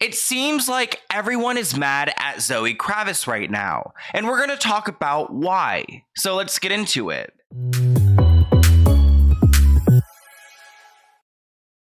It seems like everyone is mad at Zoë Kravitz right now, and we're going to talk about why. So let's get into it.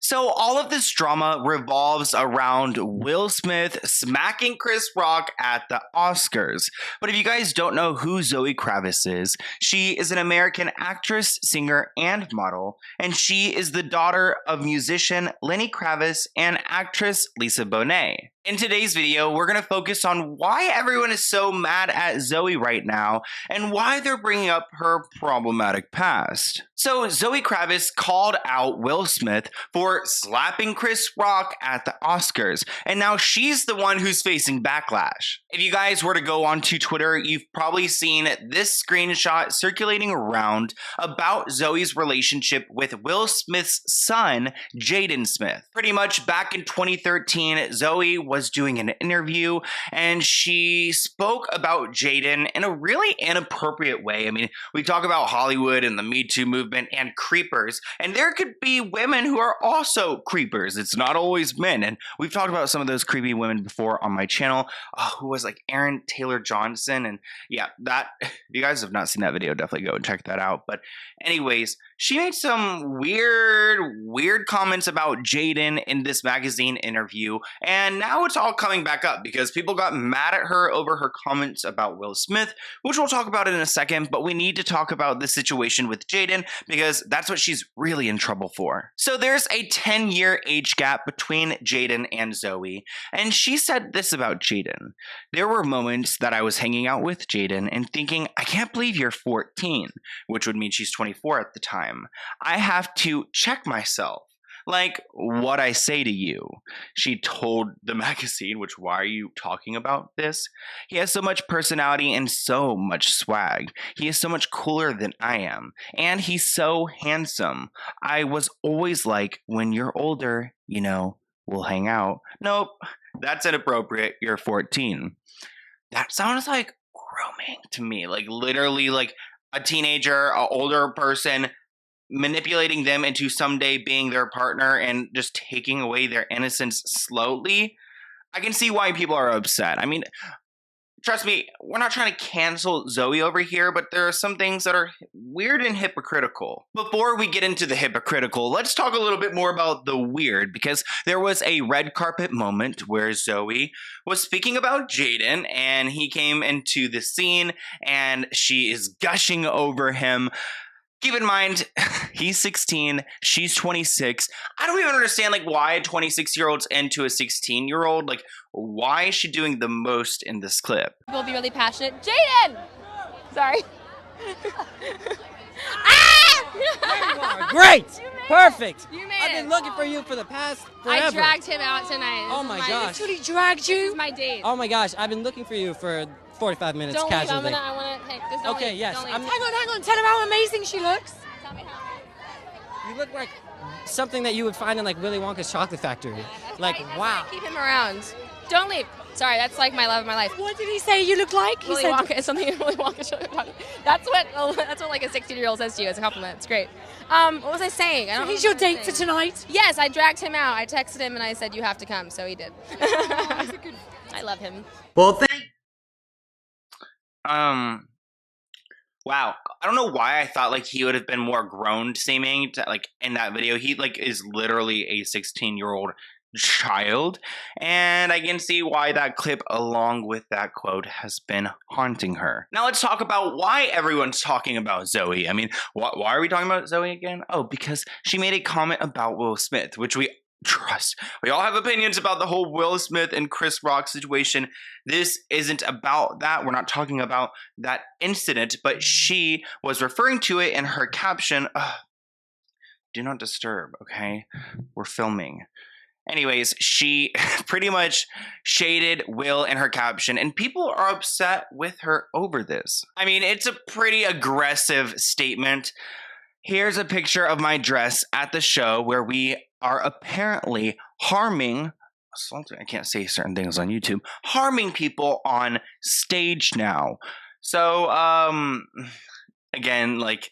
So all of this drama revolves around Will Smith smacking Chris Rock at the Oscars. But if you guys don't know who Zoë Kravitz is, she is an American actress, singer, and model, and she is the daughter of musician Lenny Kravitz and actress Lisa Bonet. In today's video, we're going to focus on why everyone is so mad at Zoë right now and why they're bringing up her problematic past. So Zoë Kravitz called out Will Smith for slapping Chris Rock at the Oscars, and now she's the one who's facing backlash. If you guys were to go onto Twitter, you've probably seen this screenshot circulating around about Zoe's relationship with Will Smith's son, Jaden Smith. Pretty much back in 2013, Zoe was doing an interview and she spoke about Jaden in a really inappropriate way. I mean, we talk about Hollywood and the Me Too movement and creepers, and there could be women who are also creepers. It's not always men, and we've talked about some of those creepy women before on my channel. Who was like Aaron Taylor Johnson, and yeah, that, if you guys have not seen that video, definitely go and check that out. But anyways, she made some weird comments about Jaden in this magazine interview, and now it's all coming back up because people got mad at her over her comments about Will Smith, which we'll talk about in a second, but we need to talk about the situation with Jaden because that's what she's really in trouble for. So there's a 10-year age gap between Jaden and Zoe, and she said this about Jaden. There were moments that I was hanging out with Jaden and thinking, I can't believe you're 14, which would mean she's 24 at the time. I have to check myself. Like what I say to you. She told the magazine, which, why are you talking about this? He has so much personality and so much swag. He is so much cooler than I am. And he's so handsome. I was always like, when you're older, you know, we'll hang out. Nope, that's inappropriate. You're 14. That sounds like grooming to me. Like literally like a teenager, an older person, manipulating them into someday being their partner and just taking away their innocence slowly. I can see why people are upset. I mean, trust me, we're not trying to cancel Zoe over here, but there are some things that are weird and hypocritical. Before we get into the hypocritical, let's talk a little bit more about the weird, because there was a red carpet moment where Zoe was speaking about Jaden, and he came into the scene, and she is gushing over him. Keep in mind, he's 16, she's 26. I don't even understand, like, why a 26-year-old's into a 16-year-old. Like, why is she doing the most in this clip? We'll be really passionate. Jaden! Sorry. Ah! Great! Perfect! You made I've been looking for you for the past forever. I dragged him out tonight. Oh my gosh. Literally dragged you? This is my date. Oh my gosh, I've been looking for you for 45 minutes don't casually. Leave. I want to, hey, just don't okay, leave. yes. Don't leave. Hang on. Tell him how amazing she looks. Tell me how. You look like something that you would find in like Willy Wonka's chocolate factory. Yeah, like, right. wow. Keep him around. Don't leave. Sorry, that's like my love of my life. What did he say you look like? Willy Wonka is something in Willy Wonka. That's what like a 16-year-old says to you as a compliment. It's great. What was I saying? I don't so he's your date for tonight? Yes, I dragged him out. I texted him and I said you have to come, so he did. Oh, he's a good... I love him. Well, wow. I don't know why I thought like he would have been more grown seeming to, like in that video. He like is literally a 16-year-old child, and I can see why that clip along with that quote has been haunting her. Now let's talk about why everyone's talking about Zoe. I mean, why are we talking about Zoe again? Oh, because she made a comment about Will Smith, which we trust. We all have opinions about the whole Will Smith and Chris Rock situation. This isn't about that. We're not talking about that incident, but she was referring to it in her caption. Do not disturb, okay? We're filming. Anyways, she pretty much shaded Will in her caption, and people are upset with her over this. I mean, it's a pretty aggressive statement. Here's a picture of my dress at the show where we are apparently harming, I can't say certain things on YouTube, harming people on stage now. So, again, like,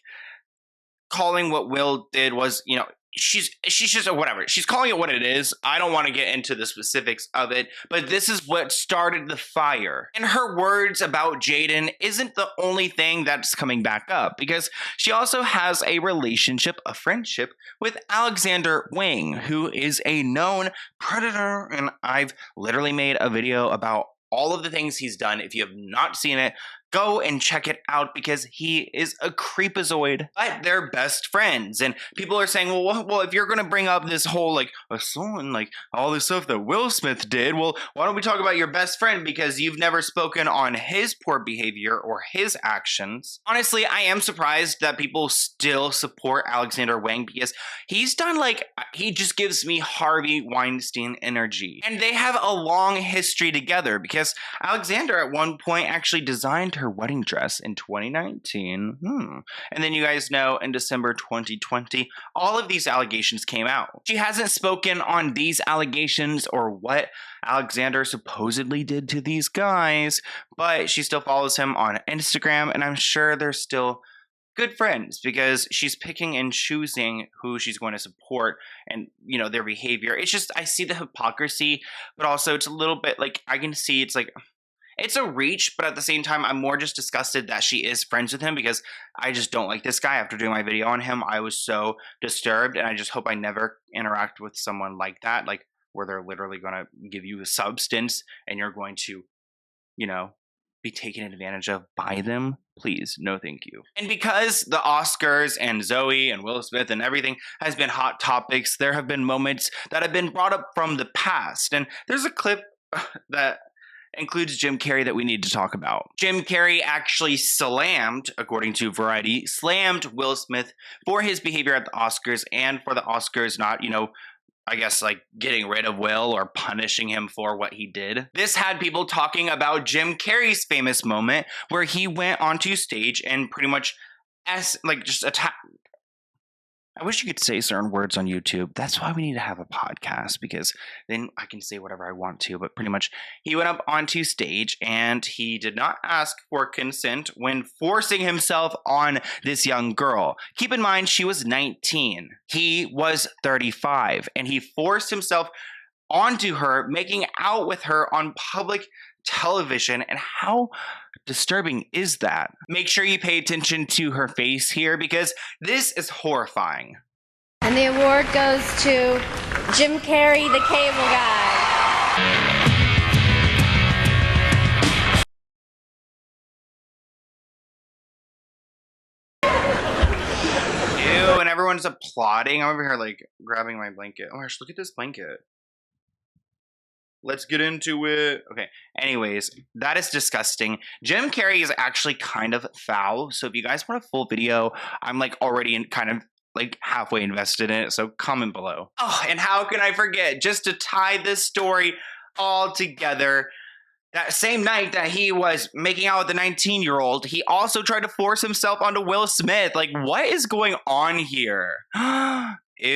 calling what Will did was, you know, she's just whatever. She's calling it what it is. I don't want to get into the specifics of it, but this is what started the fire. And her words about Jaden isn't the only thing that's coming back up, because she also has a relationship, a friendship with Alexander Wang, who is a known predator. And I've literally made a video about all of the things he's done. If you have not seen it, go and check it out, because he is a creepazoid. But they're best friends, and people are saying, well, if you're gonna bring up this whole like Sloan, like all this stuff that Will Smith did, well, why don't we talk about your best friend, because you've never spoken on his poor behavior or his actions. Honestly, I am surprised that people still support Alexander Wang, because he's done like, he just gives me Harvey Weinstein energy, and they have a long history together, because Alexander at one point actually designed her wedding dress in 2019. And then you guys know in December 2020, all of these allegations came out. She hasn't spoken on these allegations or what Alexander supposedly did to these guys, but she still follows him on Instagram, and I'm sure they're still good friends, because she's picking and choosing who she's going to support and, you know, their behavior. It's just, I see the hypocrisy, but also it's a little bit like, I can see it's like, it's a reach, but at the same time, I'm more just disgusted that she is friends with him, because I just don't like this guy. After doing my video on him, I was so disturbed, and I just hope I never interact with someone like that, like where they're literally going to give you a substance and you're going to, you know, be taken advantage of by them. Please, no thank you. And because the Oscars and Zoe and Will Smith and everything has been hot topics, there have been moments that have been brought up from the past. And there's a clip that includes Jim Carrey that we need to talk about. Jim Carrey actually slammed, according to Variety, slammed Will Smith for his behavior at the Oscars, and for the Oscars not, you know, I guess like getting rid of Will or punishing him for what he did. This had people talking about Jim Carrey's famous moment where he went onto stage and pretty much just attacked. I wish you could say certain words on YouTube. That's why we need to have a podcast, because then I can say whatever I want to. But pretty much he went up onto stage and he did not ask for consent when forcing himself on this young girl. Keep in mind, she was 19. He was 35, and he forced himself onto her, making out with her on public television. And how disturbing is that? Make sure you pay attention to her face here, because this is horrifying. And the award goes to Jim Carrey, the cable guy. Ew, and everyone's applauding. I'm over here like grabbing my blanket. Oh my gosh, look at this blanket. Let's get into it. Okay, anyways, that is disgusting. Jim Carrey is actually kind of foul, so if you guys want a full video, I'm like already kind of like halfway invested in it, so comment below. Oh, and how can I forget, just to tie this story all together, that same night that he was making out with the 19-year-old, he also tried to force himself onto Will Smith. Like, what is going on here? Ew.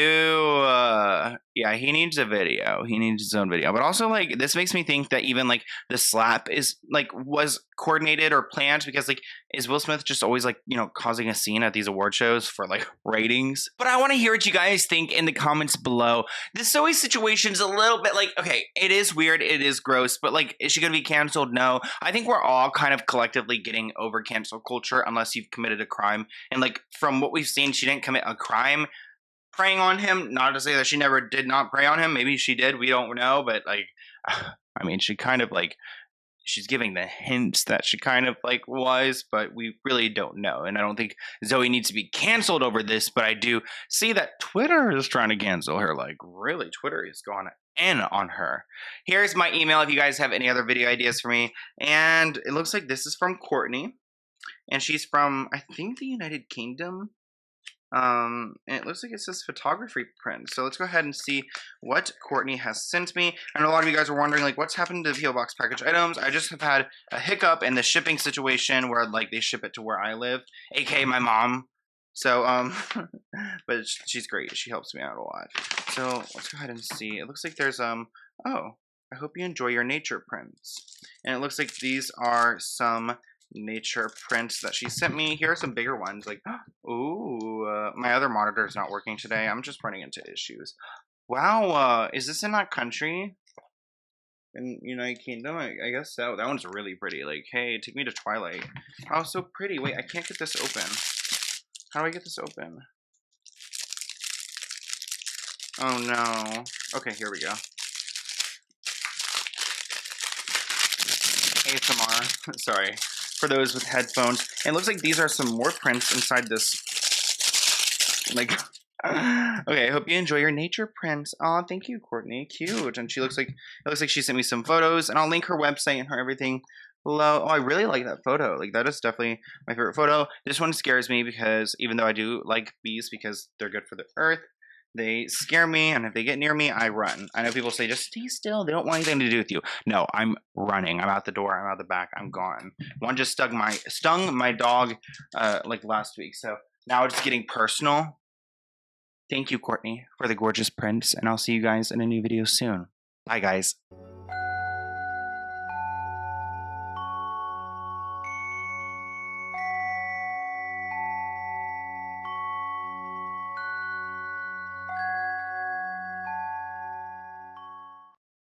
Yeah, he needs a video. He needs his own video. But also, like, this makes me think that even, like, the slap is, like, was coordinated or planned, because, like, is Will Smith just always, like, you know, causing a scene at these award shows for, like, ratings? But I want to hear what you guys think in the comments below. This Zoe situation is a little bit, like, okay, it is weird, it is gross, but, like, is she going to be canceled? No. I think we're all kind of collectively getting over cancel culture unless you've committed a crime. And, like, from what we've seen, she didn't commit a crime. Preying on him, not to say that she never did not prey on him. Maybe she did. We don't know. But, like, I mean, she kind of, like, she's giving the hints that she kind of, like, was, but we really don't know. And I don't think Zoe needs to be canceled over this, but I do see that Twitter is trying to cancel her. Like, really, Twitter is going in on her. Here's my email if you guys have any other video ideas for me. And it looks like this is from Courtney. And she's from, I think, the United Kingdom. And it looks like it says photography print. So let's go ahead and see what Courtney has sent me. I know a lot of you guys are wondering, like, what's happened to PO Box package items. I just have had a hiccup in the shipping situation where, like, they ship it to where I live, aka my mom. So, but she's great. She helps me out a lot. So let's go ahead and see. It looks like there's, oh, I hope you enjoy your nature prints. And it looks like these are some nature prints that she sent me. Here are some bigger ones. Like, ooh, my other monitor is not working today. I'm just running into issues. Wow, is this in that country? In United Kingdom? I guess so. That one's really pretty. Like, hey, take me to Twilight. Oh, so pretty. Wait, I can't get this open. How do I get this open? Oh no. Okay, here we go. ASMR. Sorry. For those with headphones. And it looks like these are some more prints inside this. Like, okay, I hope you enjoy your nature prints. Oh, thank you, Courtney. Cute. And she looks like, it looks like she sent me some photos, and I'll link her website and her everything below. Oh, I really like that photo. Like, that is definitely my favorite photo. This one scares me because even though I do like bees because they're good for the earth, they scare me, and if they get near me, I run. I know people say, just stay still. They don't want anything to do with you. No, I'm running. I'm out the door. I'm out the back. I'm gone. One just stung my dog like last week. So now it's getting personal. Thank you, Courtney, for the gorgeous prints, and I'll see you guys in a new video soon. Bye, guys.